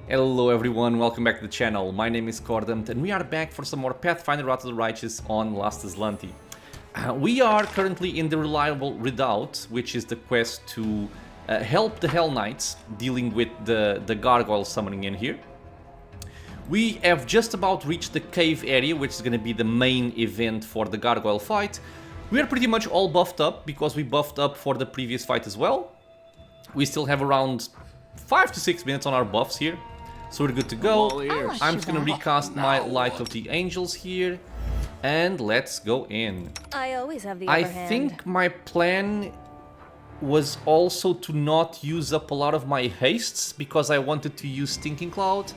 Hello everyone, welcome back to the channel. My name is Cordant and we are back for some more Pathfinder Wrath of the Righteous on Last Azlanti. We are currently in the Reliable Redoubt, which is the quest to help the Hellknights dealing with the Gargoyle summoning in here. We have just about reached the cave area, which is going to be the main event for the Gargoyle fight. We are pretty much all buffed up because we buffed up for the previous fight as well. We still have around 5 to 6 minutes on our buffs here. So we're good to go. I'm just gonna recast my Light of the Angels here. And let's go in. I always have the upper hand. I think my plan was also to not use up a lot of my hastes because I wanted to use Stinking Cloud.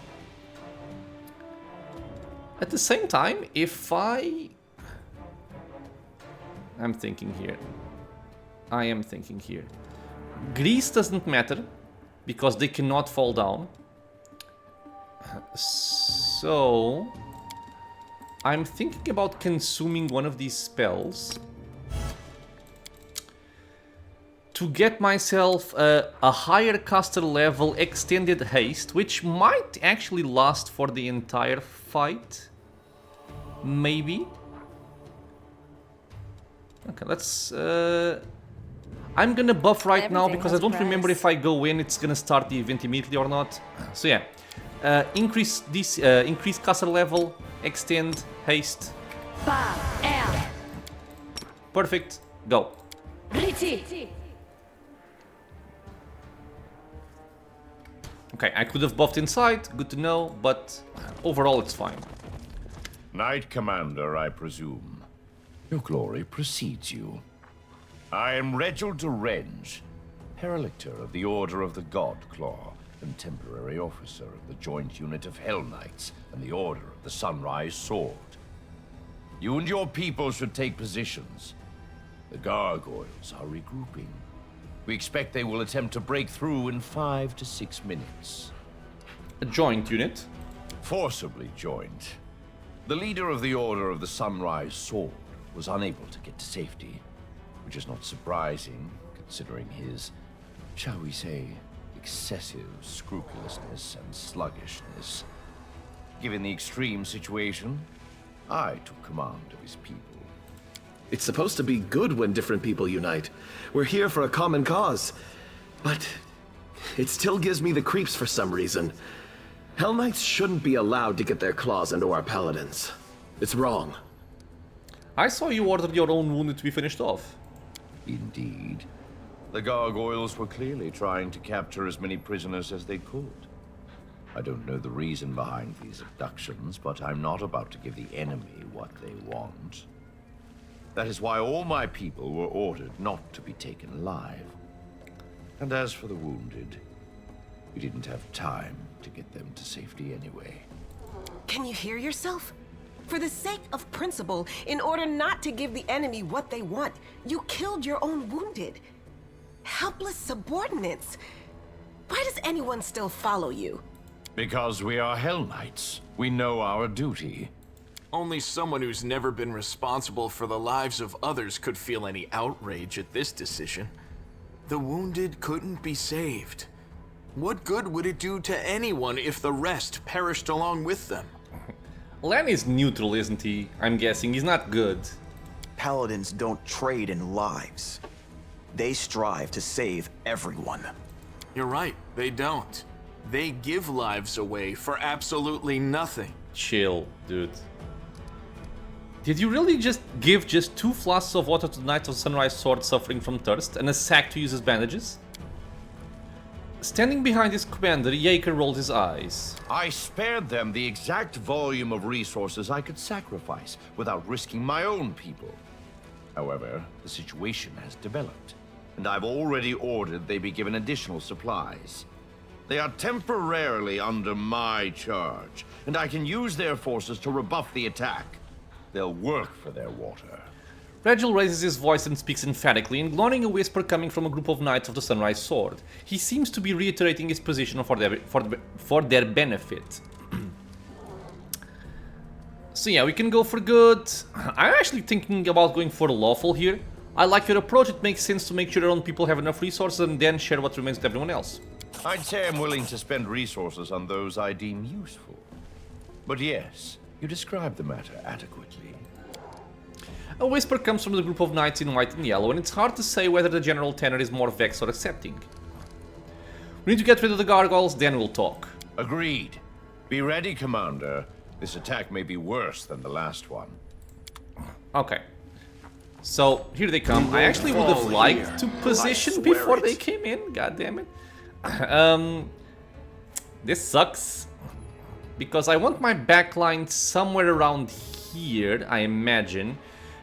At the same time, if I'm thinking here. I am thinking here. Grease doesn't matter because they cannot fall down. So I'm thinking about consuming one of these spells to get myself a higher caster level extended haste, which might actually last for the entire fight. Maybe. Okay, let's I'm gonna buff right now because I don't remember if I go in it's gonna start the event immediately or not. So yeah. Increase caster level, extend, haste. Perfect, go. Okay, I could have buffed inside, good to know, but overall it's fine. Knight Commander, I presume. Your glory precedes you. I am Regill de Renge, Herelictor of the Order of the God Claw, and temporary officer of the joint unit of Hellknights and the Order of the Sunrise Sword. You and your people should take positions. The Gargoyles are regrouping. We expect they will attempt to break through in 5 to 6 minutes. A joint unit? Forcibly joined. The leader of the Order of the Sunrise Sword was unable to get to safety, which is not surprising, considering his, shall we say, excessive scrupulousness and sluggishness. Given the extreme situation, I took command of his people. It's supposed to be good when different people unite. We're here for a common cause. But it still gives me the creeps for some reason. Hellknights shouldn't be allowed to get their claws into our paladins. It's wrong. I saw you ordered your own wounded to be finished off. Indeed. The Gargoyles were clearly trying to capture as many prisoners as they could. I don't know the reason behind these abductions, but I'm not about to give the enemy what they want. That is why all my people were ordered not to be taken alive. And as for the wounded, we didn't have time to get them to safety anyway. Can you hear yourself? For the sake of principle, in order not to give the enemy what they want, you killed your own wounded. Helpless subordinates. Why does anyone still follow you? Because we are Hellknights. We know our duty. Only someone who's never been responsible for the lives of others could feel any outrage at this decision. The wounded couldn't be saved. What good would it do to anyone if the rest perished along with them? Lan is neutral, isn't he? I'm guessing he's not good. Paladins don't trade in lives. They strive to save everyone. You're right, they don't. They give lives away for absolutely nothing. Chill, dude. Did you really just give 2 flasks of water to the Knight of the Sunrise Sword suffering from thirst and a sack to use as bandages? Standing behind his commander, Yeager rolled his eyes. I spared them the exact volume of resources I could sacrifice without risking my own people. However, the situation has developed, and I've already ordered they be given additional supplies. They are temporarily under my charge, and I can use their forces to rebuff the attack. They'll work for their water. Regill raises his voice and speaks emphatically, ignoring a whisper coming from a group of Knights of the Sunrise Sword. He seems to be reiterating his position for their benefit. So yeah, we can go for good. I'm actually thinking about going for lawful here. I like your approach, it makes sense to make sure your own people have enough resources and then share what remains with everyone else. I'd say I'm willing to spend resources on those I deem useful. But yes, you described the matter adequately. A whisper comes from the group of knights in white and yellow, and it's hard to say whether the general tenor is more vexed or accepting. We need to get rid of the gargoyles, then we'll talk. Agreed. Be ready, Commander. This attack may be worse than the last one. Okay. So, here they come. I actually would have liked to position before they came in. God damn it. This sucks. Because I want my backline somewhere around here, I imagine.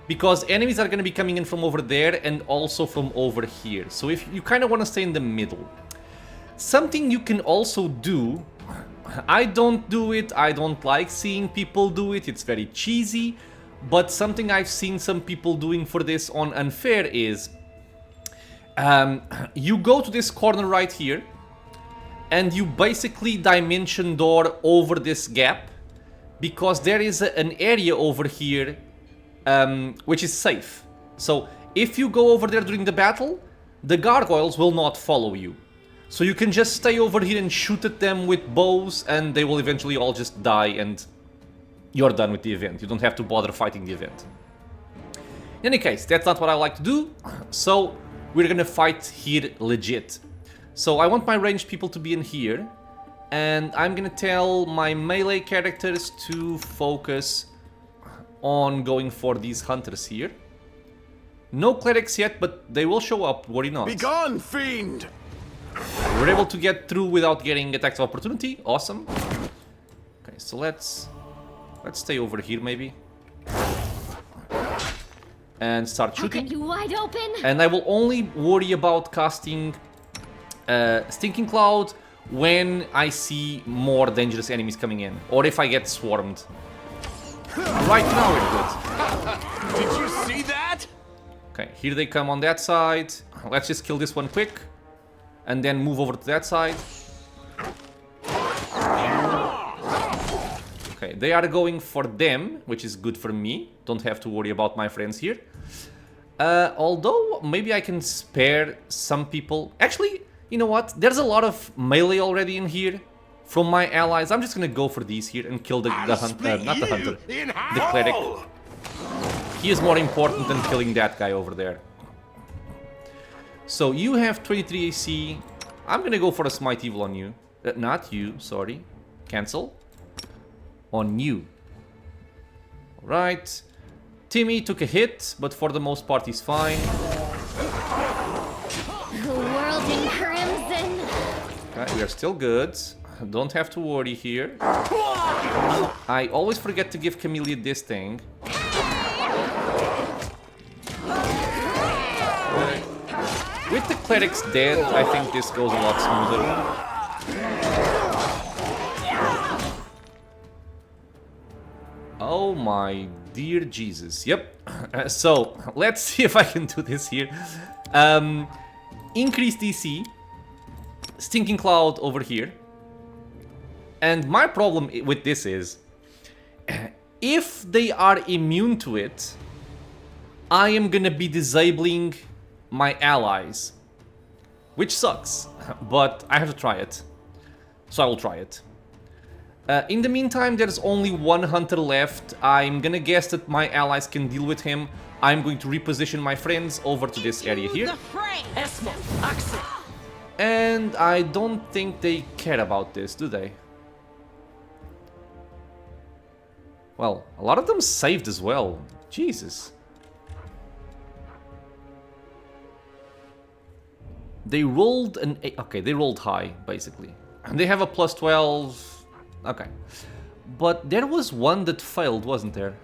Because enemies are going to be coming in from over there and also from over here. So if you kind of want to stay in the middle. Something you can also do, I don't do it, I don't like seeing people do it, it's very cheesy. But something I've seen some people doing for this on Unfair is... you go to this corner right here. And you basically dimension door over this gap. Because there is an area over here which is safe. So if you go over there during the battle, the gargoyles will not follow you. So you can just stay over here and shoot at them with bows, and they will eventually all just die, and you're done with the event. You don't have to bother fighting the event. In any case, that's not what I like to do, so we're gonna fight here legit. So I want my ranged people to be in here, and I'm gonna tell my melee characters to focus on going for these hunters here. No clerics yet, but they will show up, worry not. Begone, fiend! We're able to get through without getting attacks of opportunity. Awesome. Okay, so let's stay over here maybe. And start shooting. I'll cut you wide open. And I will only worry about casting Stinking Cloud when I see more dangerous enemies coming in. Or if I get swarmed. Right now we're good. Did you see that? Okay, here they come on that side. Let's just kill this one quick. And then move over to that side. Okay, they are going for them, which is good for me. Don't have to worry about my friends here. Although, maybe I can spare some people. Actually, you know what? There's a lot of melee already in here from my allies. I'm just gonna go for these here and kill the hunter, not the hunter, the cleric. He is more important than killing that guy over there. So you have 23 AC. I'm gonna go for a Smite Evil on you. Not you, sorry. Cancel. On you. Alright. Timmy took a hit, but for the most part he's fine. The world in crimson. Okay, we are still good. Don't have to worry here. I always forget to give Camellia this thing. With the clerics dead, I think this goes a lot smoother. Oh my dear Jesus. Yep. So, let's see if I can do this here. Increase DC. Stinking Cloud over here. And my problem with this is, if they are immune to it, I am gonna be disabling my allies, which sucks, but I have to try it, so I will try it. In the meantime, there's only one hunter left. I'm gonna guess that my allies can deal with him. I'm going to reposition my friends over to this area here. And I don't think they care about this, do they? Well, a lot of them saved as well. Jesus. They rolled an 8. Okay, they rolled high, basically. And they have a plus 12. Okay. But there was one that failed, wasn't there?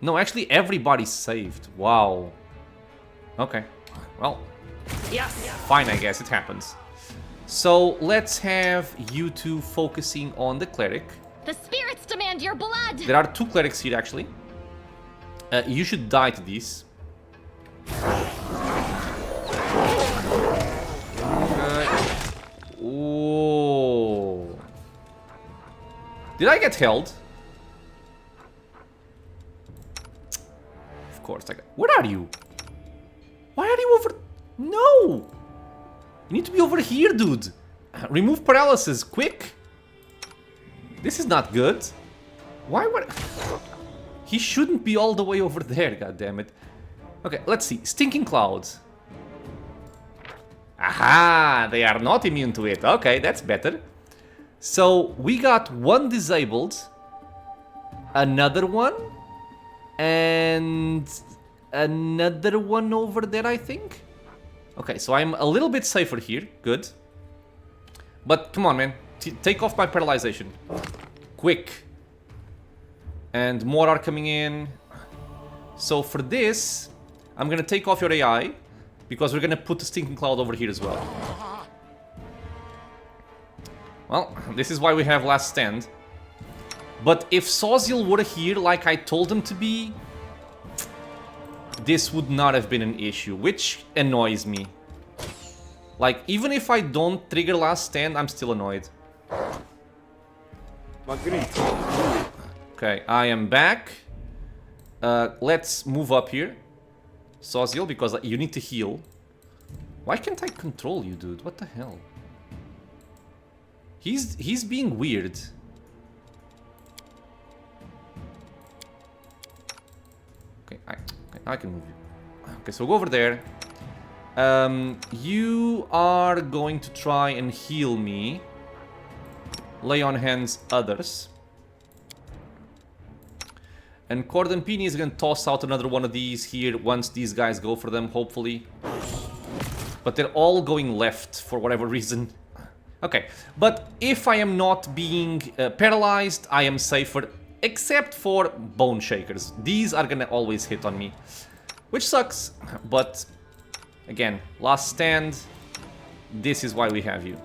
No, actually everybody saved. Wow. Okay. Well. Yes. Fine, I guess. It happens. So, let's have you two focusing on the cleric. The spirits demand your blood. There are 2 clerics here, actually. You should die to these. Oh. Did I get held? Of course I got... Where are you? Why are you over... No! You need to be over here, dude. Remove paralysis, quick! This is not good. Why would... He shouldn't be all the way over there, goddammit. Okay, let's see. Stinking Clouds. Aha! They are not immune to it. Okay, that's better. So, we got one disabled. Another one. And... another one over there, I think? Okay, so I'm a little bit safer here. Good. But, come on, man. Take off my paralyzation. Quick. And more are coming in. So for this, I'm gonna take off your AI, because we're gonna put the Stinking Cloud over here as well. Well, this is why we have Last Stand. But if Sozil were here like I told him to be, this would not have been an issue, which annoys me. Like, even if I don't trigger Last Stand, I'm still annoyed. Okay, I am back. Let's move up here. Sozil, because you need to heal. Why can't I control you, dude? What the hell? He's being weird. Okay, I can move you. Okay, so go over there. You are going to try and heal me. Lay on hands others. And Cordon Pini is gonna toss out another one of these here once these guys go for them, hopefully. But they're all going left for whatever reason. Okay, but if I am not being paralyzed, I am safer, except for Bone Shakers. These are gonna always hit on me, which sucks, but again, Last Stand, this is why we have you.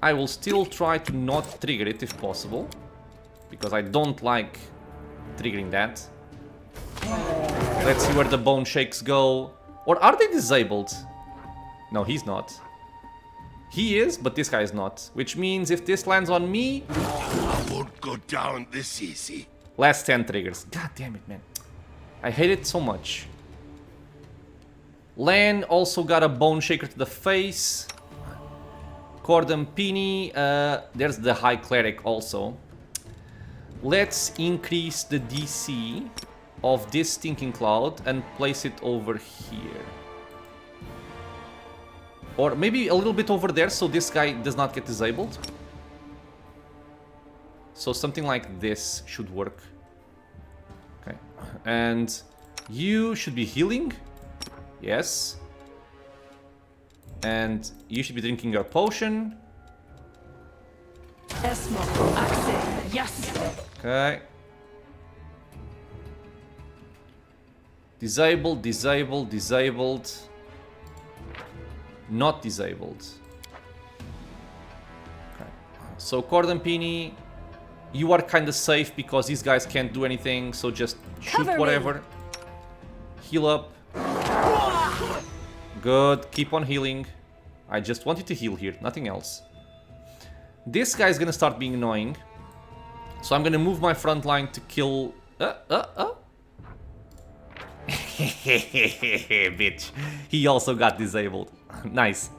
I will still try to not trigger it if possible, because I don't like triggering that. Let's see where the Bone Shakes go. Or are they disabled? No, he's not. He is, but this guy is not. Which means if this lands on me... I won't go down this easy. Last Stand triggers. God damn it, man. I hate it so much. Lan also got a Bone Shaker to the face. Cordon Pini, there's the High Cleric also. Let's increase the DC of this Stinking Cloud and place it over here. Or maybe a little bit over there so this guy does not get disabled. So something like this should work. Okay, and you should be healing. Yes. And you should be drinking your potion. Yes. Okay. Disabled, disabled, disabled. Not disabled. Okay. So Cordon Pini, you are kind of safe because these guys can't do anything, so just shoot Cover whatever. me. Heal up. Good, keep on healing. I just want you to heal here, nothing else. This guy is gonna start being annoying. So I'm gonna move my front line to kill... Bitch. He also got disabled. Nice.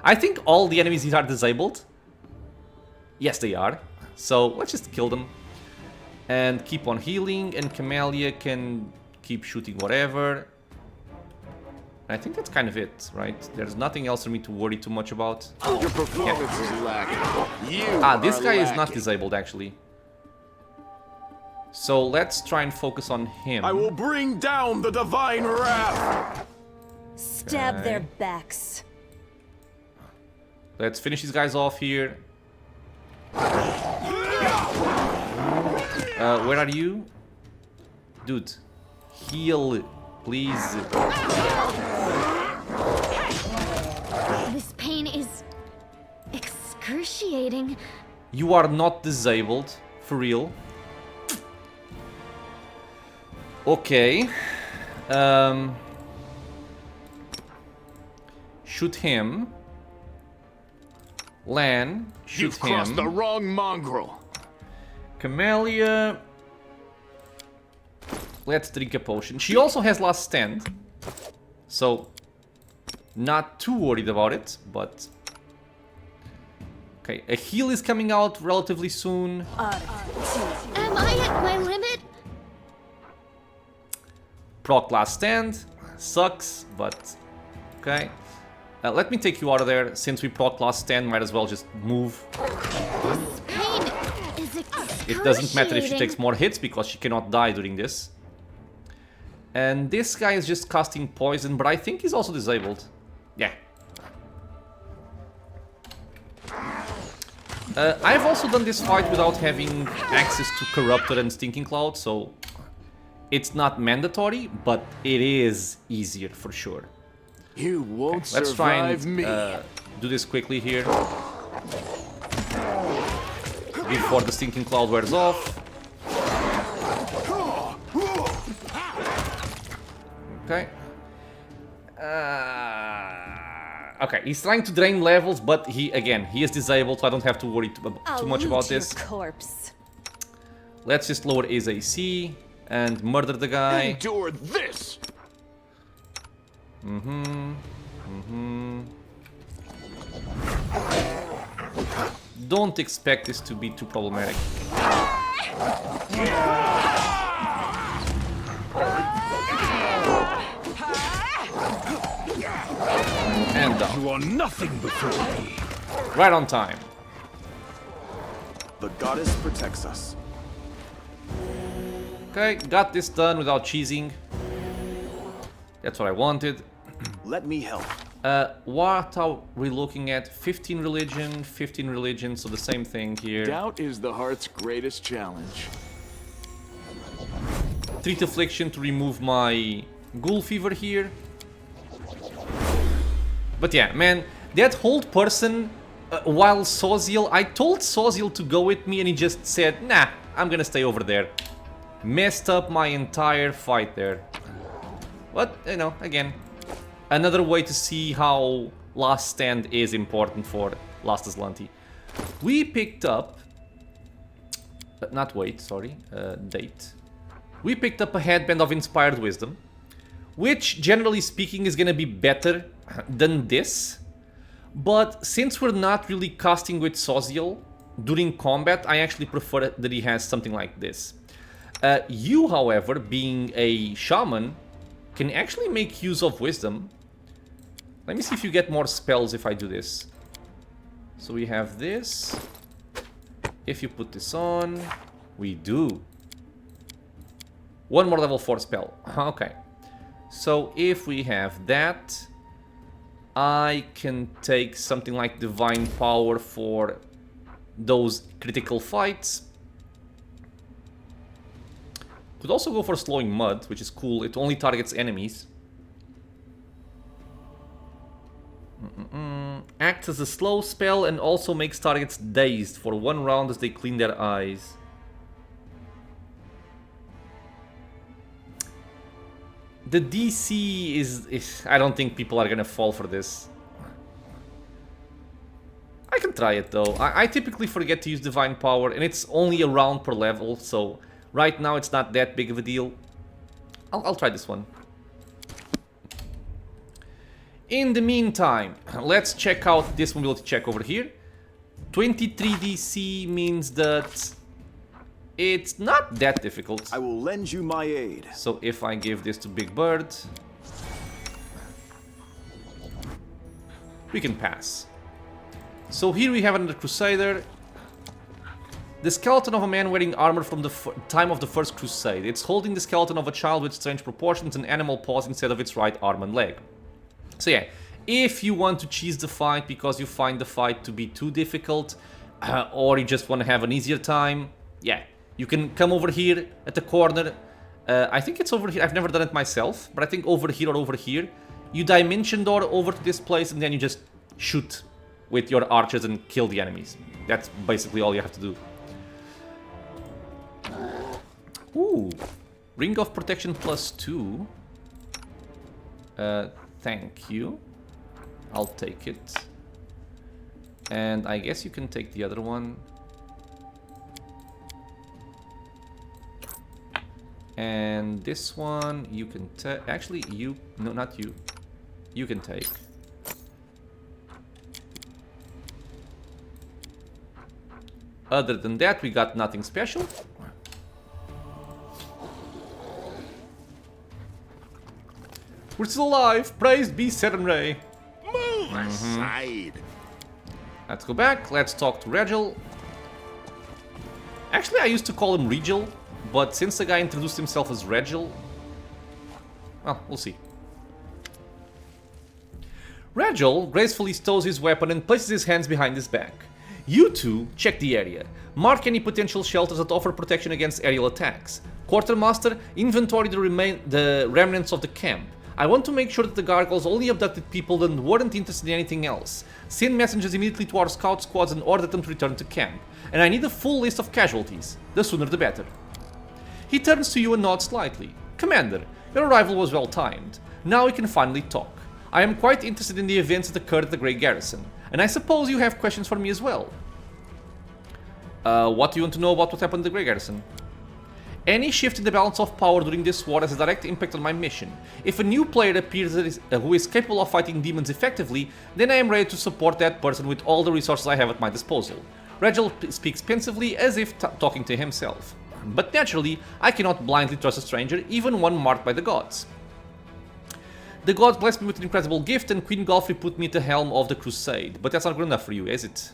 I think all the enemies here are disabled. Yes, they are. So let's just kill them. And keep on healing, and Camellia can keep shooting whatever. I think that's kind of it, right? There's nothing else for me to worry too much about. Your performance is lacking. This guy is not disabled, actually. So let's try and focus on him. I will bring down the divine wrath. Stab their backs. Let's finish these guys off here. Where are you? Dude, heal, please. This pain is excruciating. You are not disabled, for real. Okay. Shoot him. Lan, shoot You've crossed the him. wrong mongrel. Camellia. Let's drink a potion. She also has Last Stand. So, Not too worried about it, but... Okay, a heal is coming out relatively soon. Am I at my limit? Proc last stand. Sucks, but... Okay. Let me take you out of there. Since we proc last stand, might as well just move. This pain is It doesn't matter if she excruciating. takes more hits, because she cannot die during this. And this guy is just casting poison, but I think he's also disabled. Yeah. I've also done this fight without having access to Corruptor and Stinking Cloud, so it's not mandatory, but it is easier for sure. You won't Let's try survive and me. do this quickly here. Before the Stinking Cloud wears off. Okay. Okay, he's trying to drain levels, but he is disabled, so I don't have to worry too much about this. Corpse. Let's just lower his AC and murder the guy. Endure this. Don't expect this to be too problematic. And done. You are nothing before me. Right on time. The goddess protects us. Okay, got this done without cheesing. That's what I wanted. Let me help. What are we looking at? 15 religion, so the same thing here. Doubt is the heart's greatest challenge. Treat affliction to remove my ghoul fever here. But yeah, man, that whole person, while Soziel, I told Soziel to go with me and he just said, nah, I'm gonna stay over there. Messed up my entire fight there. But, you know, again, another way to see how Last Stand is important for Last Azlanti. We picked up... not wait, sorry, date. We picked up a Headband of Inspired Wisdom, which, generally speaking, is gonna be better than this. But since we're not really casting with Soziel during combat, I actually prefer that he has something like this. You, however, being a shaman, can actually make use of wisdom. Let me see if you get more spells if I do this. So we have this. If you put this on, we do. One more level 4 spell. Okay. So if we have that, I can take something like Divine Power for those critical fights. Could also go for Slowing Mud, which is cool. It only targets enemies. Acts as a slow spell and also makes targets dazed for 1 round as they clean their eyes. The DC is... I don't think people are gonna fall for this. I can try it though. I typically forget to use Divine Power and it's only a round per level, so... Right now, it's not that big of a deal. I'll try this one. In the meantime, let's check out this mobility check over here. 23 DC means that it's not that difficult. I will lend you my aid. So if I give this to Big Bird, we can pass. So here we have another Crusader. The skeleton of a man wearing armor from the time of the First Crusade. It's holding the skeleton of a child with strange proportions and animal paws instead of its right arm and leg. So yeah, if you want to cheese the fight because you find the fight to be too difficult, or you just want to have an easier time, yeah, you can come over here at the corner. I think it's over here. I've never done it myself, but I think over here or over here. You dimension door over to this place and then you just shoot with your archers and kill the enemies. That's basically all you have to do. Ooh, Ring of Protection +2. Thank you. I'll take it. And I guess you can take the other one. And this one you can take. Actually, you... No, not you. You can take. Other than that, we got nothing special. We're still alive! Praised be Serenray! Move aside. Let's go back, let's talk to Regill. Actually, I used to call him Regill, but since the guy introduced himself as Regill... well, we'll see. Regill gracefully stows his weapon and places his hands behind his back. You two check the area. Mark any potential shelters that offer protection against aerial attacks. Quartermaster, inventory the remnants of the camp. I want to make sure that the Gargoyles only abducted people and weren't interested in anything else. Send messengers immediately to our scout squads and order them to return to camp. And I need a full list of casualties. The sooner the better. He turns to you and nods slightly. Commander, your arrival was well timed. Now we can finally talk. I am quite interested in the events that occurred at the Grey Garrison. And I suppose you have questions for me as well. What do you want to know about what happened at the Grey Garrison? Any shift in the balance of power during this war has a direct impact on my mission. If a new player appears who is capable of fighting demons effectively, then I am ready to support that person with all the resources I have at my disposal. Regill speaks pensively as if talking to himself. But naturally, I cannot blindly trust a stranger, even one marked by the gods. The gods blessed me with an incredible gift and Queen Galfrey put me at the helm of the crusade, but that's not good enough for you, is it?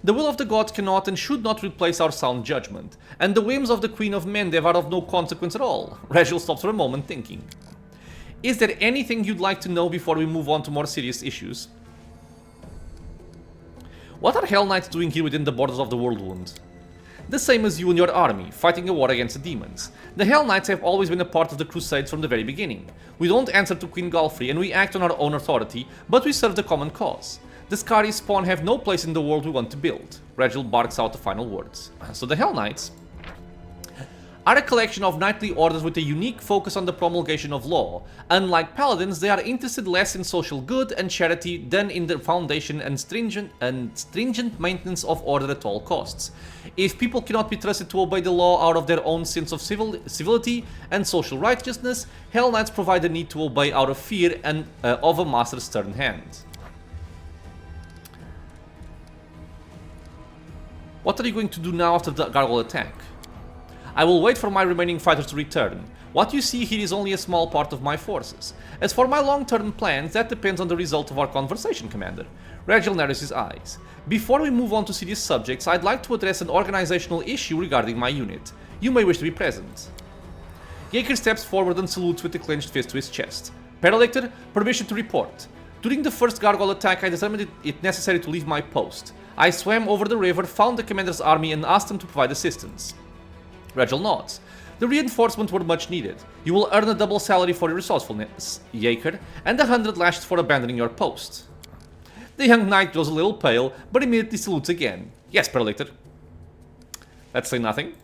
The will of the gods cannot and should not replace our sound judgment, and the whims of the Queen of Mendev are of no consequence at all. Regill stops for a moment thinking. Is there anything you'd like to know before we move on to more serious issues? What are Hellknights doing here within the borders of the Worldwound? The same as you and your army, fighting a war against the demons. The Hellknights have always been a part of the Crusades from the very beginning. We don't answer to Queen Galfrey and we act on our own authority, but we serve the common cause. The Skari spawn have no place in the world we want to build. Regill barks out the final words. So the Hellknights are a collection of knightly orders with a unique focus on the promulgation of law. Unlike paladins, they are interested less in social good and charity than in the foundation and stringent maintenance of order at all costs. If people cannot be trusted to obey the law out of their own sense of civility and social righteousness, Hellknights provide the need to obey out of fear and of a master's stern hand. What are you going to do now after the Gargoyle attack? I will wait for my remaining fighters to return. What you see here is only a small part of my forces. As for my long-term plans, that depends on the result of our conversation, Commander. Regill narrows his eyes. Before we move on to serious subjects, I'd like to address an organizational issue regarding my unit. You may wish to be present. Jaeger steps forward and salutes with a clenched fist to his chest. Paralector, permission to report. During the first Gargoyle attack, I determined it necessary to leave my post. I swam over the river, found the commander's army and asked them to provide assistance. Regill nods. The reinforcements were much needed. You will earn a double salary for your resourcefulness, Jaeger, and 100 lashes for abandoning your post. The young knight grows a little pale, but immediately salutes again. Yes, Paralector. Let's say nothing.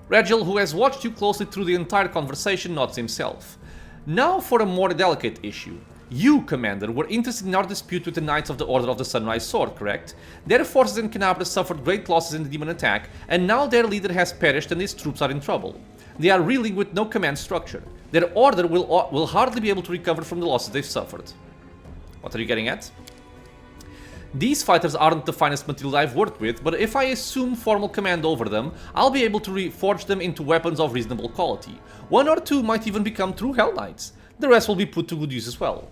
Regill, who has watched you closely through the entire conversation, nods himself. Now for a more delicate issue. You, Commander, were interested in our dispute with the Knights of the Order of the Sunrise Sword, correct? Their forces in Canabra suffered great losses in the demon attack, and now their leader has perished and his troops are in trouble. They are reeling with no command structure. Their order will hardly be able to recover from the losses they've suffered. What are you getting at? These fighters aren't the finest material I've worked with, but if I assume formal command over them, I'll be able to reforge them into weapons of reasonable quality. One or two might even become true Hellknights. The rest will be put to good use as well.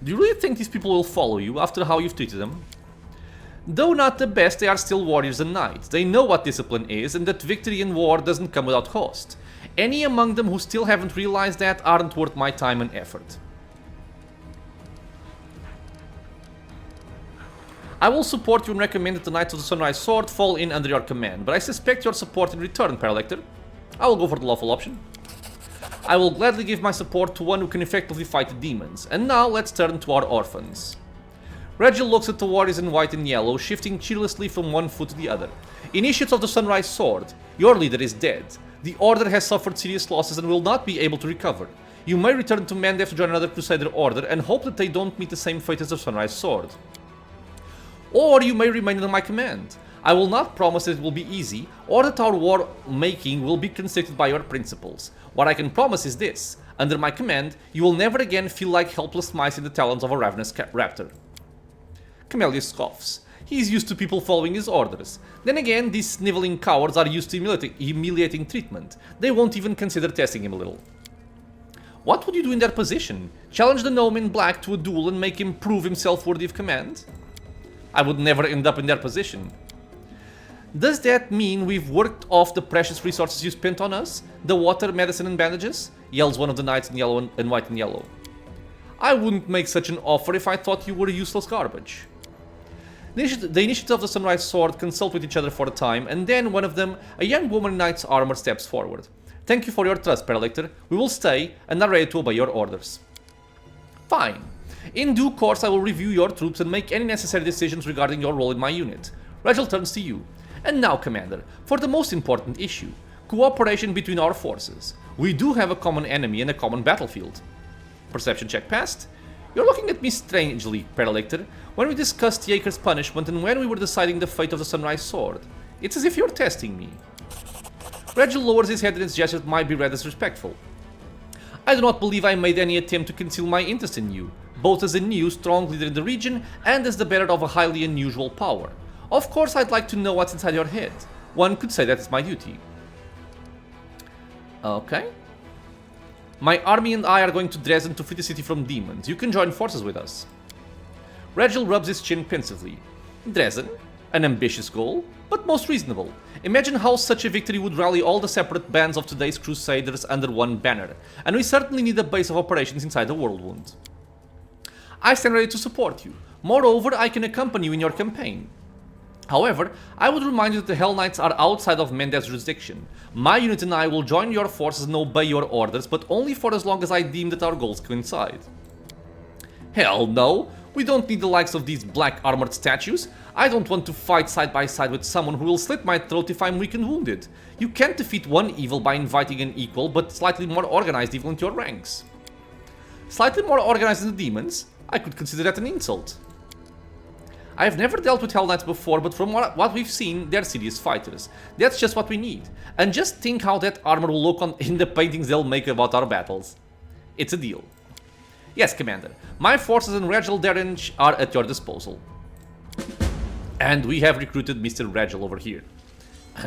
Do you really think these people will follow you after how you've treated them? Though not the best, they are still warriors and knights. They know what discipline is and that victory in war doesn't come without cost. Any among them who still haven't realized that aren't worth my time and effort. I will support you and recommend that the Knights of the Sunrise Sword fall in under your command, but I suspect your support in return, Paralector. I will go for the lawful option. I will gladly give my support to one who can effectively fight the demons. And now let's turn to our orphans. Regill looks at the warriors in white and yellow, shifting cheerlessly from one foot to the other. Initiates of the Sunrise Sword, your leader is dead. The Order has suffered serious losses and will not be able to recover. You may return to Mendev to join another Crusader Order and hope that they don't meet the same fate as the Sunrise Sword. Or you may remain under my command. I will not promise that it will be easy, or that our war making will be constricted by your principles. What I can promise is this: Under my command, you will never again feel like helpless mice in the talons of a ravenous raptor. Camellia scoffs. He is used to people following his orders. Then again, these sniveling cowards are used to humiliating treatment. They won't even consider testing him a little. What would you do in their position? Challenge the gnome in black to a duel and make him prove himself worthy of command? I would never end up in their position. Does that mean we've worked off the precious resources you spent on us? The water, medicine and bandages? Yells one of the knights in yellow and white and yellow. I wouldn't make such an offer if I thought you were useless garbage. The initiates of the Sunrise Sword consult with each other for a time, and then one of them, a young woman in knight's armor, steps forward. Thank you for your trust, Paralector. We will stay and are ready to obey your orders. Fine. In due course, I will review your troops and make any necessary decisions regarding your role in my unit. Regill turns to you. And now, Commander, for the most important issue, cooperation between our forces. We do have a common enemy and a common battlefield. Perception check passed. You're looking at me strangely, Paralector, when we discussed Jaeger's punishment and when we were deciding the fate of the Sunrise Sword. It's as if you're testing me. Regill lowers his head in its gesture that might be read as respectful. I do not believe I made any attempt to conceal my interest in you, both as a new, strong leader in the region and as the bearer of a highly unusual power. Of course, I'd like to know what's inside your head. One could say that it's my duty. Okay. My army and I are going to Dresden to free the city from demons. You can join forces with us. Regill rubs his chin pensively. Dresden? An ambitious goal, but most reasonable. Imagine how such a victory would rally all the separate bands of today's crusaders under one banner, and we certainly need a base of operations inside the Whirlwind. I stand ready to support you. Moreover, I can accompany you in your campaign. However, I would remind you that the Hellknights are outside of Mendez's jurisdiction. My unit and I will join your forces and obey your orders, but only for as long as I deem that our goals coincide. Hell no! We don't need the likes of these black armored statues. I don't want to fight side by side with someone who will slit my throat if I'm weak and wounded. You can't defeat one evil by inviting an equal but slightly more organized evil into your ranks. Slightly more organized than the demons? I could consider that an insult. I have never dealt with Hellknights before, but from what we've seen, they're serious fighters. That's just what we need. And just think how that armor will look in the paintings they'll make about our battles. It's a deal. Yes, Commander. My forces and Regill Derenge are at your disposal. And we have recruited Mr. Regill over here.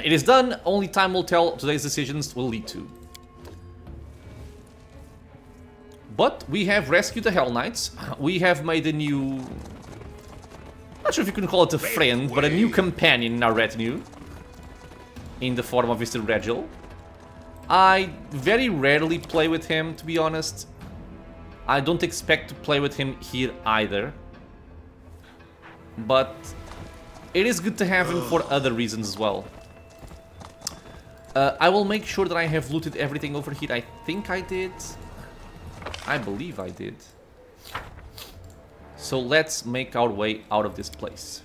It is done, only time will tell what today's decisions will lead to. But we have rescued the Hellknights. We have made a new... not sure if you can call it a friend, but a new companion in our retinue. In the form of Mr. Regill. I very rarely play with him, to be honest. I don't expect to play with him here either. But it is good to have him for other reasons as well. I will make sure that I have looted everything over here. I think I did. I believe I did. So let's make our way out of this place.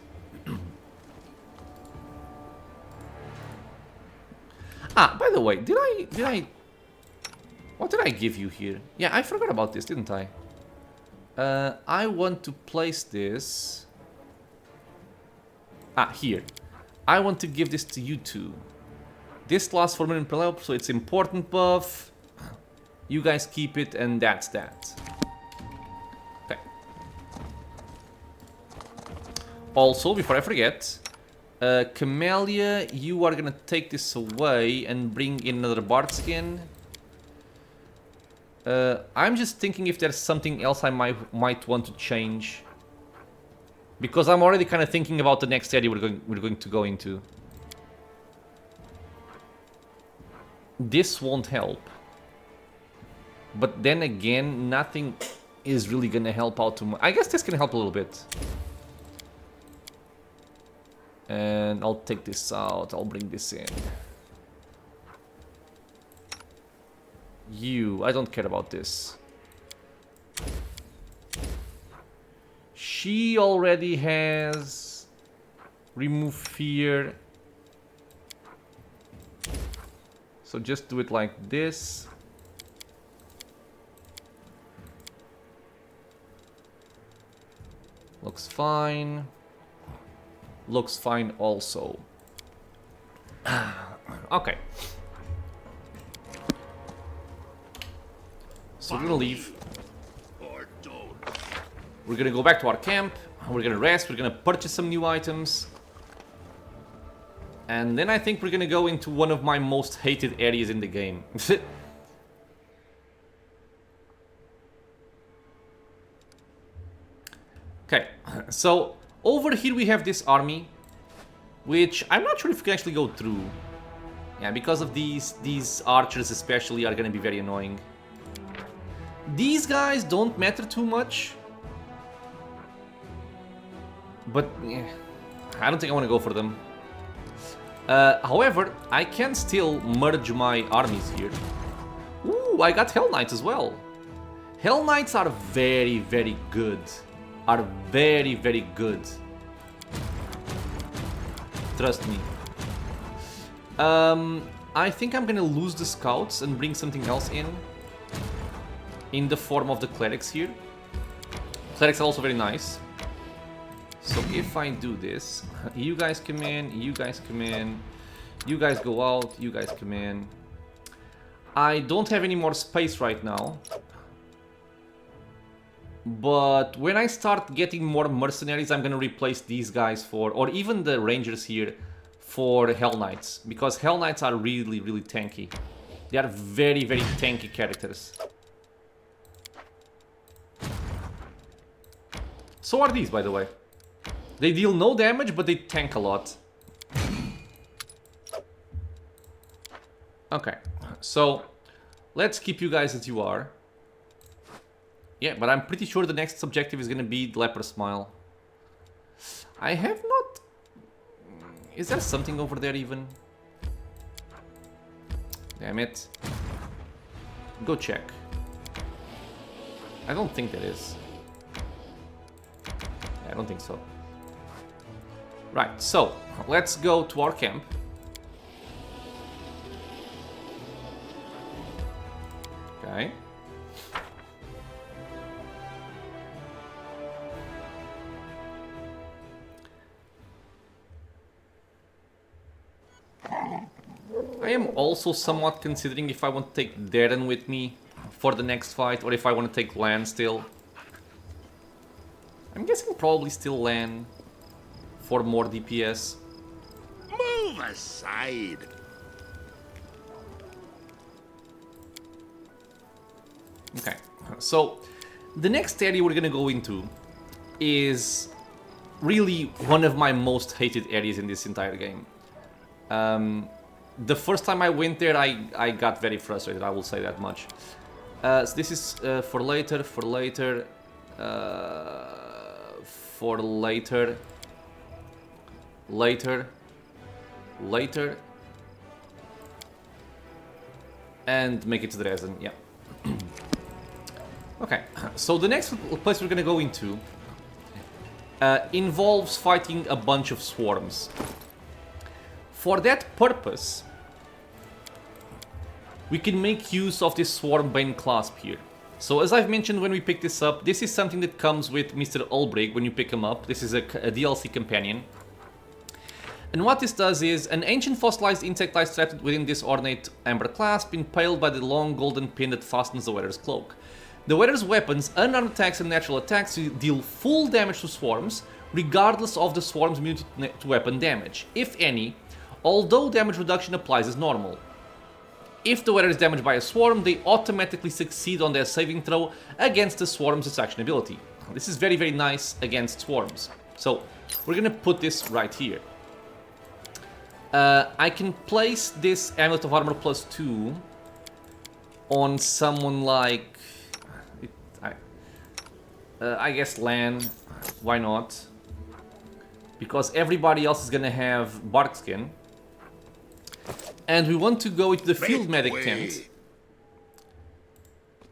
Ah, by the way, did I... what did I give you here? Yeah, I forgot about this, didn't I? I want to place this... ah, here. I want to give this to you two. This lasts for a minute per level, so it's important buff. You guys keep it, and that's that. Okay. Also, before I forget, Camellia, you are gonna take this away and bring in another bard skin. I'm just thinking if there's something else I might want to change, because I'm already kind of thinking about the next area we're going to go into. This won't help, but then again, nothing is really gonna help out too much. I guess this can help a little bit. And I'll take this out. I'll bring this in. You, I don't care about this. She already has remove fear. So just do it like this. Looks fine. Looks fine also. Okay. So we're gonna leave. Or don't. We're gonna go back to our camp. We're gonna rest. We're gonna purchase some new items. And then I think we're gonna go into one of my most hated areas in the game. Okay, so over here we have this army, which I'm not sure if we can actually go through. Yeah, because of these archers especially are gonna be very annoying. These guys don't matter too much. But, yeah, I don't think I want to go for them. However, I can still merge my armies here. Ooh, I got Hellknights as well. Hellknights are very, very good. Are very, very good. Trust me. I think I'm gonna lose the scouts and bring something else in the form of the clerics here. Clerics are also very nice. So if I do this, you guys come in, you guys come in, you guys go out, you guys come in. I don't have any more space right now. But when I start getting more mercenaries, I'm gonna replace these guys for, or even the rangers here, for Hellknights. Because Hellknights are really, really tanky. They are very, very tanky characters. So are these, by the way. They deal no damage, but they tank a lot. Okay, so let's keep you guys as you are. Yeah, but I'm pretty sure the next objective is gonna be the Leper Smile. I have not... Is there something over there even? Damn it. Go check. I don't think there is. I don't think so. Right, so let's go to our camp. Okay. I am also somewhat considering if I want to take Darren with me for the next fight, or if I want to take Lan still. I'm guessing probably still Lan for more DPS. Move aside. Okay, so the next area we're gonna go into is really one of my most hated areas in this entire game. The first time I went there, I got very frustrated, I will say that much. So this is for later, for later, for later, later, later, and make it to Dresden, yeah. Okay, so the next place we're gonna go into involves fighting a bunch of swarms. For that purpose, we can make use of this Swarmbane clasp here. So as I've mentioned when we picked this up, this is something that comes with Mr. Ulbrich when you pick him up. This is a DLC companion. And what this does is, an ancient fossilized insect lies trapped within this ornate amber clasp, impaled by the long golden pin that fastens the wearer's cloak. The wearer's weapons, unarmed attacks and natural attacks deal full damage to swarms, regardless of the swarm's immunity to weapon damage, if any, although damage reduction applies as normal. If the wearer is damaged by a swarm, they automatically succeed on their saving throw against the swarm's attraction ability. This is very, very nice against swarms. So we're gonna put this right here. I can place this Amulet of Armor +2 on someone like... I guess Lan, why not? Because everybody else is gonna have Barkskin. And we want to go into the field medic tent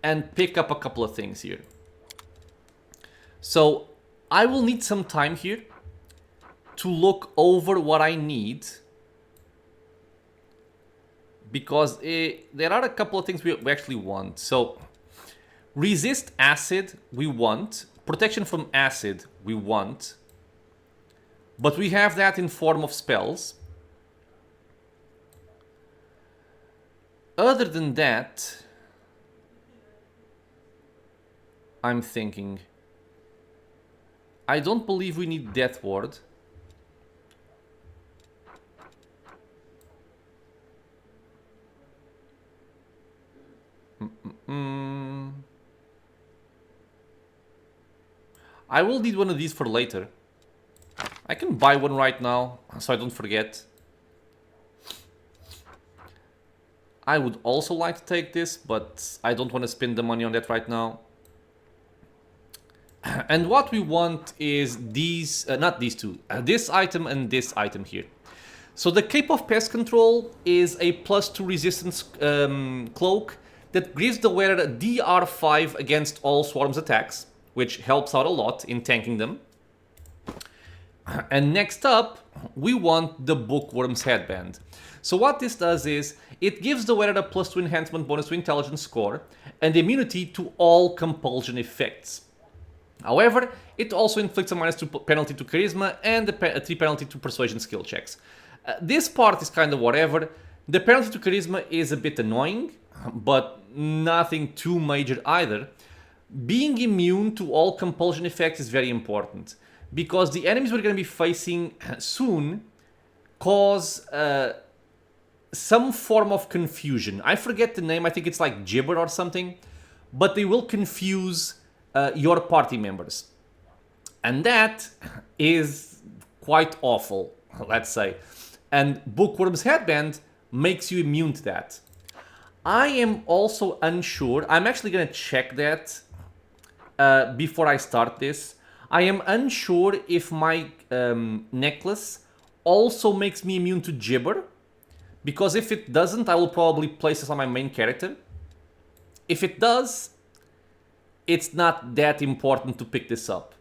and pick up a couple of things here. So I will need some time here to look over what I need, because there are a couple of things we actually want. So resist acid we want, protection from acid we want, but we have that in form of spells. Other than that, I'm thinking. I don't believe we need Death Ward. I will need one of these for later. I can buy one right now, so I don't forget. I would also like to take this, but I don't want to spend the money on that right now. And what we want is these, not these two, this item and this item here. So the Cape of Pest Control is a +2 resistance cloak that gives the wearer DR5 against all swarms attacks, which helps out a lot in tanking them. And next up, we want the Bookworm's Headband. So what this does is, it gives the wearer a +2 enhancement bonus to intelligence score and immunity to all compulsion effects. However, it also inflicts a -2 penalty to charisma and a 3 penalty to persuasion skill checks. This part is kind of whatever. The penalty to charisma is a bit annoying, but nothing too major either. Being immune to all compulsion effects is very important, because the enemies we're going to be facing soon cause some form of confusion. I forget the name, I think it's like Gibber or something, but they will confuse your party members. And that is quite awful, let's say. And Bookworm's Headband makes you immune to that. I am also unsure, I'm actually going to check that before I start this. I am unsure if my necklace also makes me immune to Gibber, because if it doesn't, I will probably place this on my main character. If it does, it's not that important to pick this up.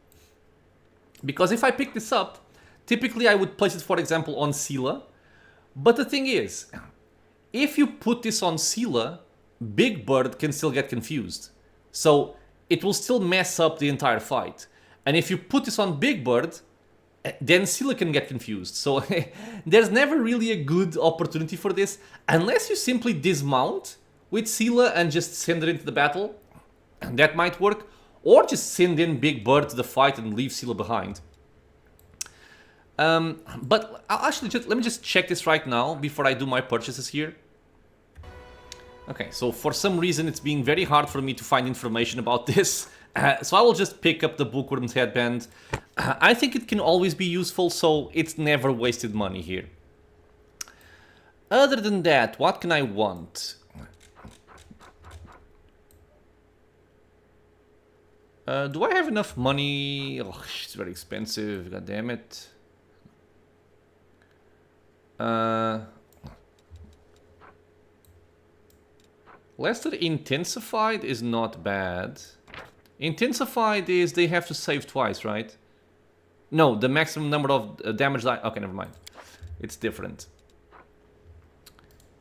Because if I pick this up, typically I would place it, for example, on Sela. But the thing is, if you put this on Sela, Big Bird can still get confused. So it will still mess up the entire fight. And if you put this on Big Bird, then Sela can get confused. So there's never really a good opportunity for this, unless you simply dismount with Sela and just send her into the battle. That might work. Or just send in Big Bird to the fight and leave Sela behind. But actually, let me just check this right now before I do my purchases here. Okay, so for some reason it's being very hard for me to find information about this. So I will just pick up the Bookworm's Headband. I think it can always be useful, so it's never wasted money here. Other than that, what can I want? Do I have enough money? Oh, it's very expensive, god damn it. Leicester Intensified is not bad. Intensified is they have to save twice, right? No, the maximum number of damage... Okay, never mind. It's different.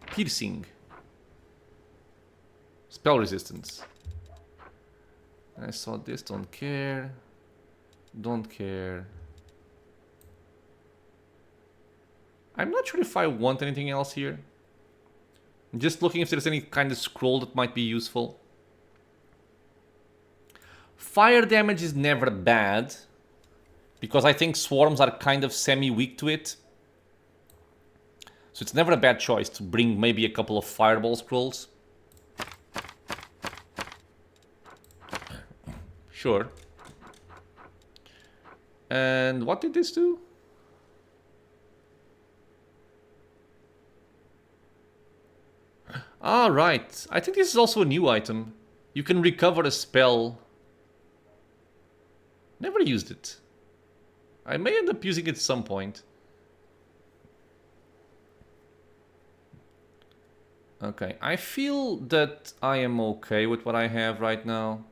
Piercing. Spell resistance. I saw this, don't care. Don't care. I'm not sure if I want anything else here. I'm just looking if there's any kind of scroll that might be useful. Fire damage is never bad, because I think swarms are kind of semi-weak to it. So it's never a bad choice to bring maybe a couple of fireball scrolls. Sure. And what did this do? Ah, right. I think this is also a new item. You can recover a spell. Never used it. I may end up using it at some point. Okay, I feel that I am okay with what I have right now.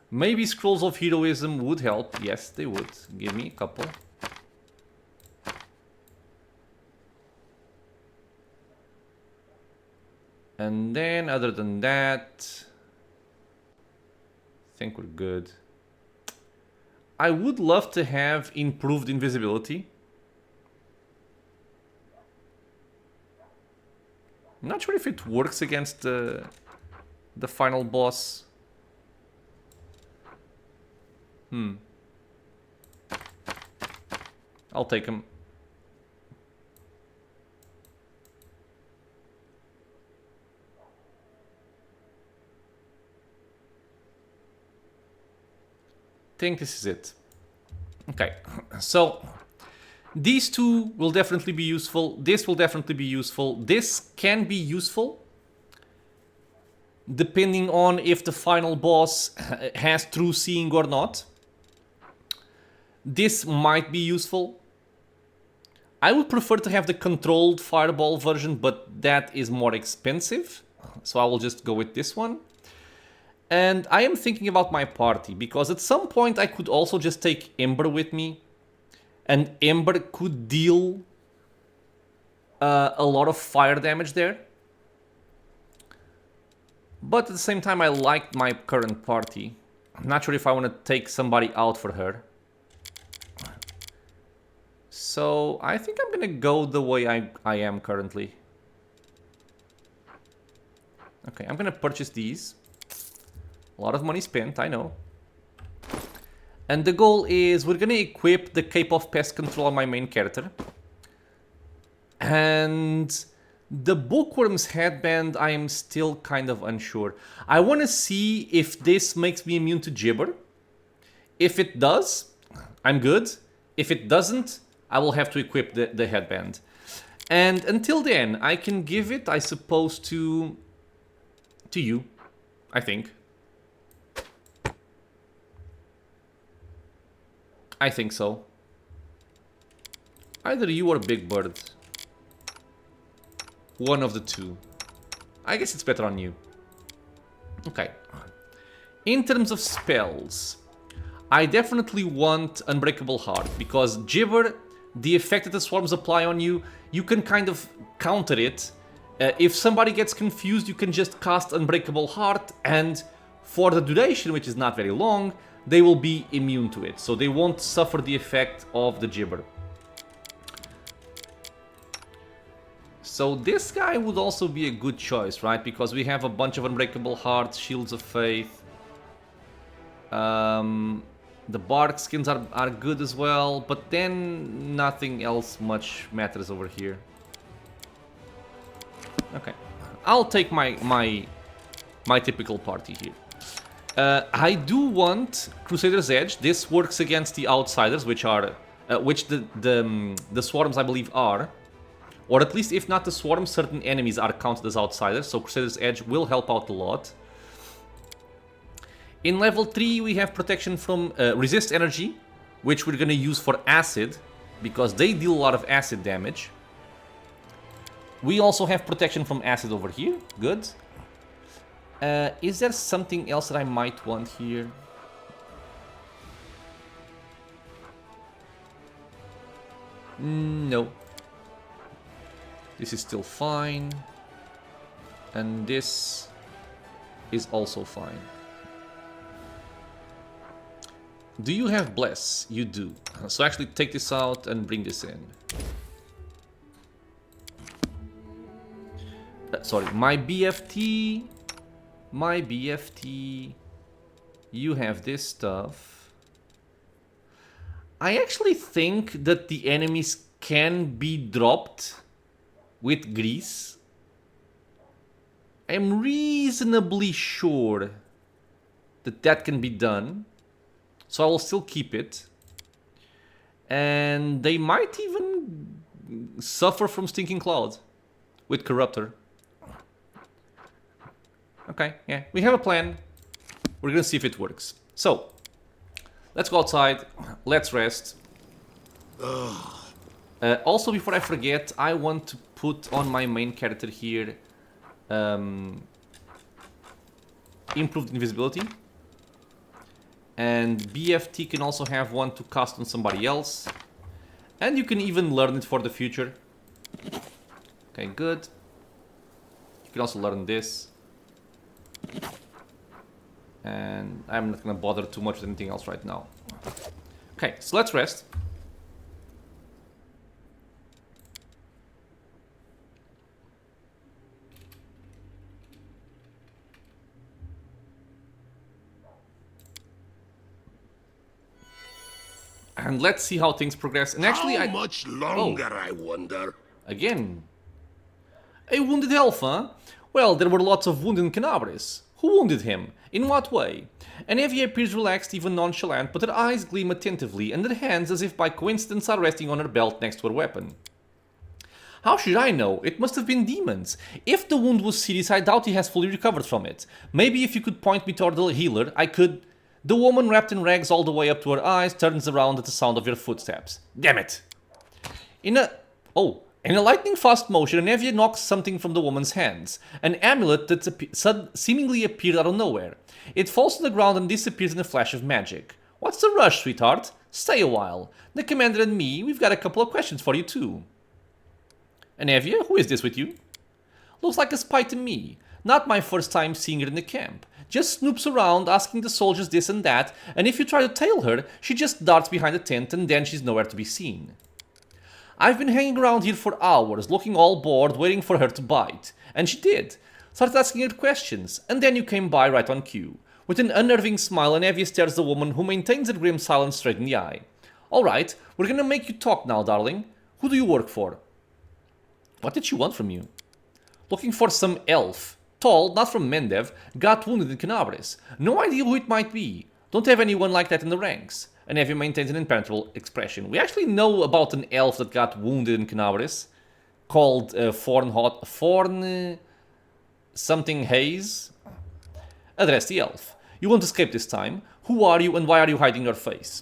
Maybe Scrolls of Heroism would help. Yes, they would. Give me a couple. And then, other than that, I think we're good. I would love to have improved invisibility. I'm not sure if it works against the final boss. I'll take him. Think this is it. Okay, so these two will definitely be useful. This will definitely be useful. This can be useful depending on if the final boss has true seeing or not. This might be useful. I would prefer to have the controlled fireball version, but that is more expensive. So I will just go with this one. And I am thinking about my party, because at some point I could also just take Ember with me. And Ember could deal a lot of fire damage there. But at the same time, I like my current party. I'm not sure if I want to take somebody out for her. So I think I'm going to go the way I am currently. Okay, I'm going to purchase these. A lot of money spent, I know. And the goal is we're going to equip the Cape of Pest Control on my main character. And the Bookworm's Headband, I am still kind of unsure. I want to see if this makes me immune to Gibber. If it does, I'm good. If it doesn't, I will have to equip the headband. And until then, I can give it, I suppose, to you, I think. I think so. Either you or Big Bird. One of the two. I guess it's better on you. Okay. In terms of spells, I definitely want Unbreakable Heart, because Gibber, the effect that the swarms apply on you, you can kind of counter it. If somebody gets confused, you can just cast Unbreakable Heart, and for the duration, which is not very long, they will be immune to it. So they won't suffer the effect of the Gibber. So this guy would also be a good choice, right? Because we have a bunch of Unbreakable Hearts, Shields of Faith. The Bark skins are good as well, but then nothing else much matters over here. Okay, I'll take my typical party here. I do want Crusader's Edge. This works against the outsiders, which are the swarms I believe are, or at least if not the swarms, certain enemies are counted as outsiders. So Crusader's Edge will help out a lot. In level 3 we have protection from resist energy, which we're gonna use for acid, because they deal a lot of acid damage. We also have protection from acid over here, good. Is there something else that I might want here? No. This is still fine. And this is also fine. Do you have Bless? You do. So actually take this out and bring this in. Sorry, my BFT. My BFT. You have this stuff. I actually think that the enemies can be dropped with grease. I'm reasonably sure that that can be done. So I will still keep it. And they might even suffer from Stinking Cloud with Corruptor. Okay, yeah, we have a plan. We're gonna see if it works. So, let's go outside, let's rest. Also, before I forget, I want to put on my main character here improved invisibility. And BFT can also have one to cast on somebody else. And you can even learn it for the future. Okay, good. You can also learn this. And I'm not gonna bother too much with anything else right now. Okay, so let's rest. And let's see how things progress. And actually, How much longer, I wonder? Again. A wounded elf, huh? Well, there were lots of wounded Canabres. Who wounded him? In what way? And Evie appears relaxed, even nonchalant, but her eyes gleam attentively, and her hands, as if by coincidence, are resting on her belt next to her weapon. How should I know? It must have been demons. If the wound was serious, I doubt he has fully recovered from it. Maybe if you could point me toward the healer, I could... The woman, wrapped in rags all the way up to her eyes, turns around at the sound of your footsteps. Damn it! In a lightning-fast motion, Evie knocks something from the woman's hands. An amulet that seemingly appeared out of nowhere. It falls to the ground and disappears in a flash of magic. What's the rush, sweetheart? Stay a while. The commander and me, we've got a couple of questions for you too. And Evie, who is this with you? Looks like a spy to me. Not my first time seeing her in the camp. Just snoops around, asking the soldiers this and that, and if you try to tail her, she just darts behind the tent and then she's nowhere to be seen. I've been hanging around here for hours, looking all bored, waiting for her to bite. And she did. Started asking her questions, and then you came by right on cue. With an unnerving smile, Evie stares the woman, who maintains her grim silence, straight in the eye. Alright, we're gonna make you talk now, darling. Who do you work for? What did she want from you? Looking for some elf. Tall, not from Mendev, got wounded in Canabres. No idea who it might be. Don't have anyone like that in the ranks. And Evie maintains an impenetrable expression. We actually know about an elf that got wounded in Canabres, called Forn something Haze. Address the elf. You won't escape this time. Who are you and why are you hiding your face?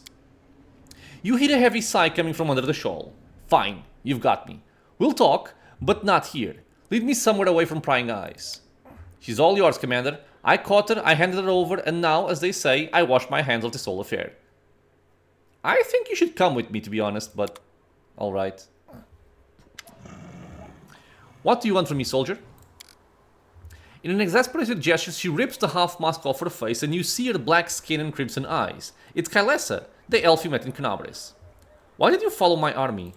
You hear a heavy sigh coming from under the shawl. Fine, you've got me. We'll talk, but not here. Lead me somewhere away from prying eyes. She's all yours, Commander. I caught her, I handed her over, and now, as they say, I wash my hands of this whole affair. I think you should come with me, to be honest, but... Alright. What do you want from me, soldier? In an exasperated gesture, she rips the half-mask off her face, and you see her black skin and crimson eyes. It's Kylesa, the elf you met in Canabres. Why did you follow my army?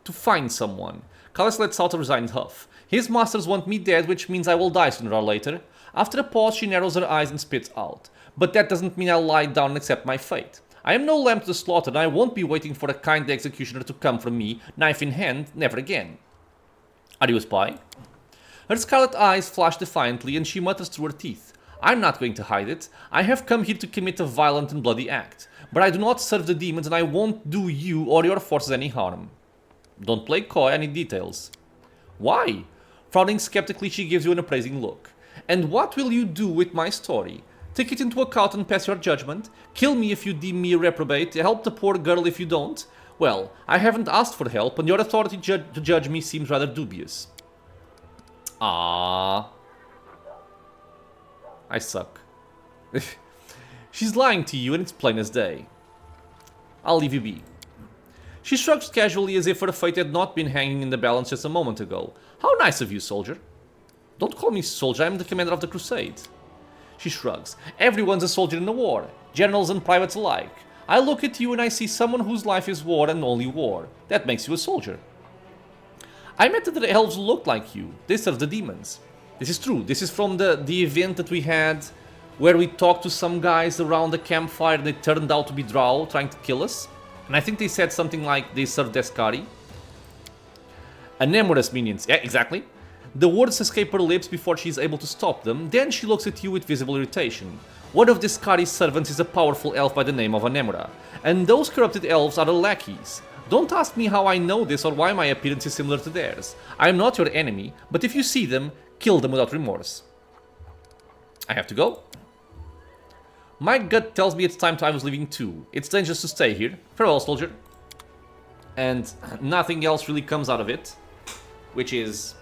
To find someone. Kylesa lets out a resigned huff. His masters want me dead, which means I will die sooner or later. After a pause, she narrows her eyes and spits out. But that doesn't mean I'll lie down and accept my fate. I am no lamb to the slaughter, and I won't be waiting for a kind executioner to come from me, knife in hand, never again. Are you a spy? Her scarlet eyes flash defiantly, and she mutters through her teeth. I'm not going to hide it. I have come here to commit a violent and bloody act. But I do not serve the demons, and I won't do you or your forces any harm. Don't play coy, I need details. Why? Frowning skeptically, she gives you an appraising look. And what will you do with my story? Take it into account and pass your judgment? Kill me if you deem me a reprobate? Help the poor girl if you don't? Well, I haven't asked for help, and your authority to judge me seems rather dubious. Ah, I suck. She's lying to you, and it's plain as day. I'll leave you be. She shrugs casually as if her fate had not been hanging in the balance just a moment ago. How nice of you, soldier. Don't call me soldier, I'm the commander of the crusade. She shrugs. Everyone's a soldier in a war, generals and privates alike. I look at you and I see someone whose life is war and only war. That makes you a soldier. I met other elves who looked like you. They serve the demons. This is true. This is from the event that we had where we talked to some guys around the campfire and they turned out to be drow trying to kill us. And I think they said something like they serve Deskari. Anemorous minions. Yeah, exactly. The words escape her lips before she is able to stop them. Then she looks at you with visible irritation. One of Deskari's servants is a powerful elf by the name of Anemora. And those corrupted elves are the lackeys. Don't ask me how I know this or why my appearance is similar to theirs. I am not your enemy, but if you see them, kill them without remorse. I have to go. My gut tells me it's time I was leaving too. It's dangerous to stay here. Farewell, soldier. And nothing else really comes out of it, which is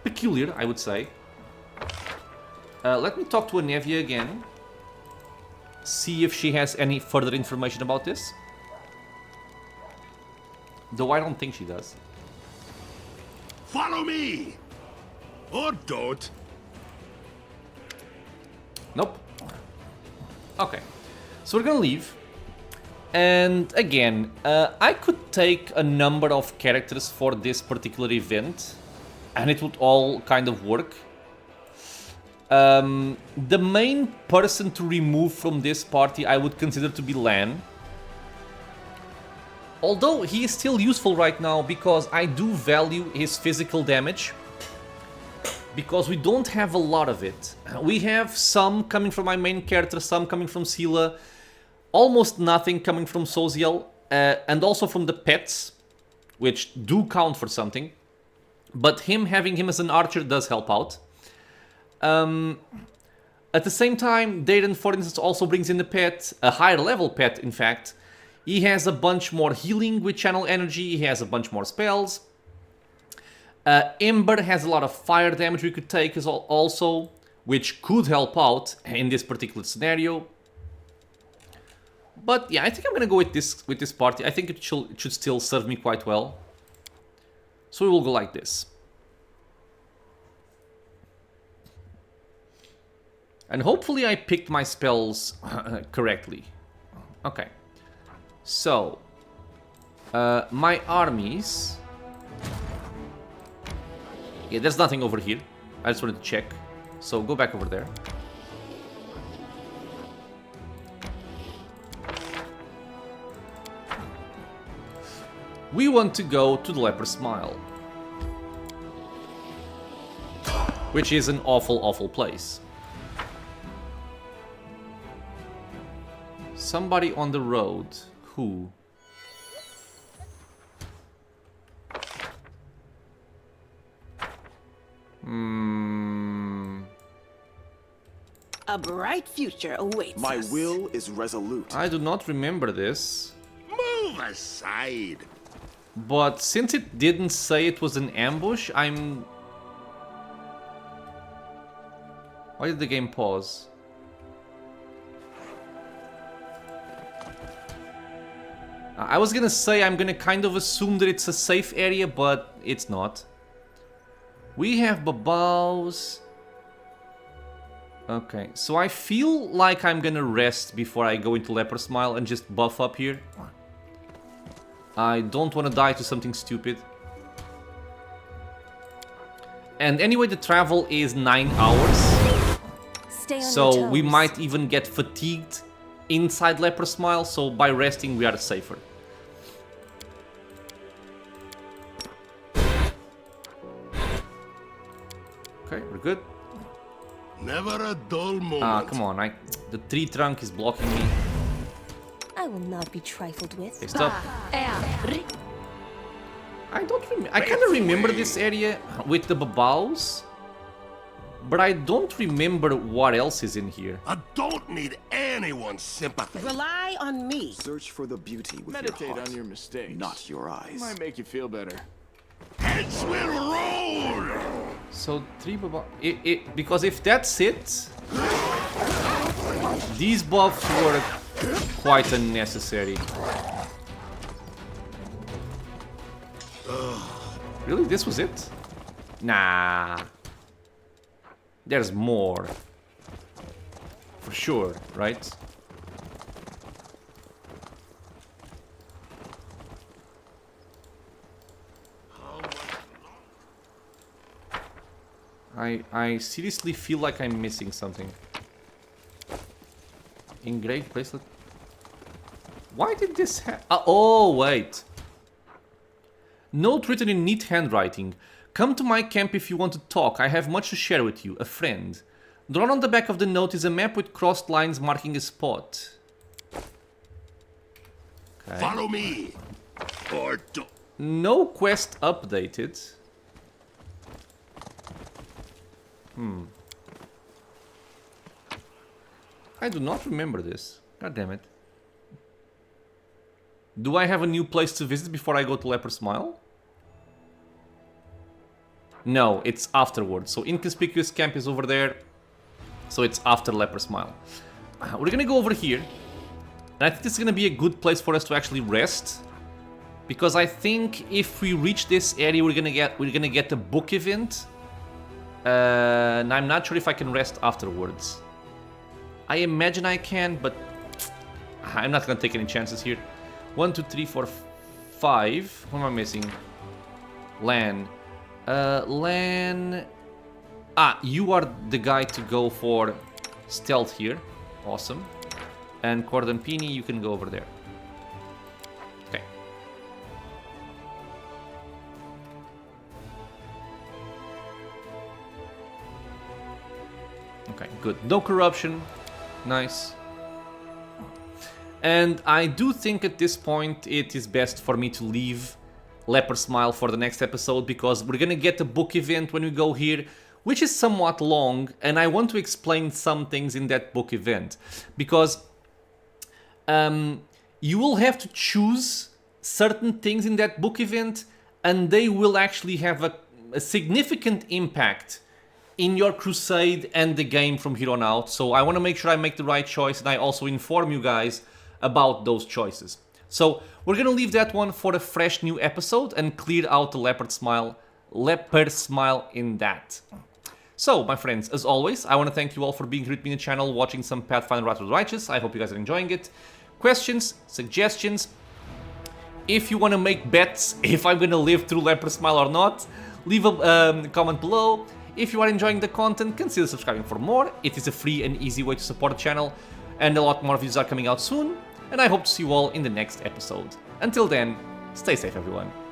peculiar, I would say. Let me talk to Anevia again. See if she has any further information about this. Though I don't think she does. Follow me! Or don't. Nope. Okay. So we're gonna leave. And again, I could take a number of characters for this particular event, and it would all kind of work. The main person to remove from this party I would consider to be Lan. Although he is still useful right now because I do value his physical damage. Because we don't have a lot of it. We have some coming from my main character, some coming from Scylla. Almost nothing coming from Soziel. And also from the pets, which do count for something. But having him as an archer does help out. At the same time, Darren, for instance, also brings in the pet, a higher level pet, in fact. He has a bunch more healing with channel energy, he has a bunch more spells. Ember has a lot of fire damage we could take also, which could help out in this particular scenario. But yeah, I think I'm gonna go with this party. I think it should still serve me quite well. So we will go like this. And hopefully I picked my spells correctly. Okay. So, my armies... Yeah, there's nothing over here. I just wanted to check. So, go back over there. We want to go to the Leper Smile. Which is an awful, awful place. Somebody on the road. Who? A bright future awaits My us. will is resolute. I do not remember this. Move aside. But since it didn't say it was an ambush, I'm... Why did the game pause? I was gonna say I'm gonna kind of assume that it's a safe area, but it's not. We have babaus. Okay, so I feel like I'm gonna rest before I go into Leper Smile and just buff up here. I don't want to die to something stupid. And anyway, the travel is 9 hours. Stay on your So toes. we might even get fatigued inside Leper Smile, so by resting we are safer. Okay, we're good. Never a dull moment. Ah, come on, the tree trunk is blocking me. I will not be trifled with. Okay, stop. I kind of remember this area with the babaus, but I don't remember what else is in here. I don't need anyone's sympathy. Rely on me. Search for the beauty with Meditate your heart, on your mistakes. not your eyes. Might make you feel better. Heads will roll. So 3 babaus... because if that's it... These buffs were quite unnecessary. Really? This was it? Nah. There's more. For sure, right? I seriously feel like I'm missing something. Engraved bracelet. Why did this happen? Oh, wait. Note written in neat handwriting. Come to my camp if you want to talk. I have much to share with you. A friend. Drawn on the back of the note is a map with crossed lines marking a spot. Okay. Follow me. Or don't. No quest updated. I do not remember this. God damn it. Do I have a new place to visit before I go to Leper Smile? No, it's afterwards. So Inconspicuous Camp is over there. So it's after Leper Smile. We're gonna go over here. And I think this is gonna be a good place for us to actually rest. Because I think if we reach this area, we're gonna get a book event. And I'm not sure if I can rest afterwards. I imagine I can, but I'm not gonna take any chances here. 1, 2, 3, 4, 5. What am I missing? Lan. Lan. Ah, you are the guy to go for stealth here. Awesome. And Cordampini, you can go over there. Okay. Good. No corruption. Nice. And I do think at this point it is best for me to leave Leper Smile for the next episode, because we're gonna get a book event when we go here, which is somewhat long, and I want to explain some things in that book event. Because you will have to choose certain things in that book event, and they will actually have a significant impact in your crusade and the game from here on out. So I want to make sure I make the right choice, and I also inform you guys about those choices. So we're gonna leave that one for a fresh new episode and clear out the Leper Smile in that. So my friends, as always, I want to thank you all for being here with me in the channel, watching some Pathfinder Wrath of the Righteous. I hope you guys are enjoying it. Questions, suggestions, if you want to make bets if I'm gonna live through Leper Smile or not, leave a comment below. If you are enjoying the content, consider subscribing for more. It is a free and easy way to support the channel, and a lot more videos are coming out soon, and I hope to see you all in the next episode. Until then, stay safe everyone.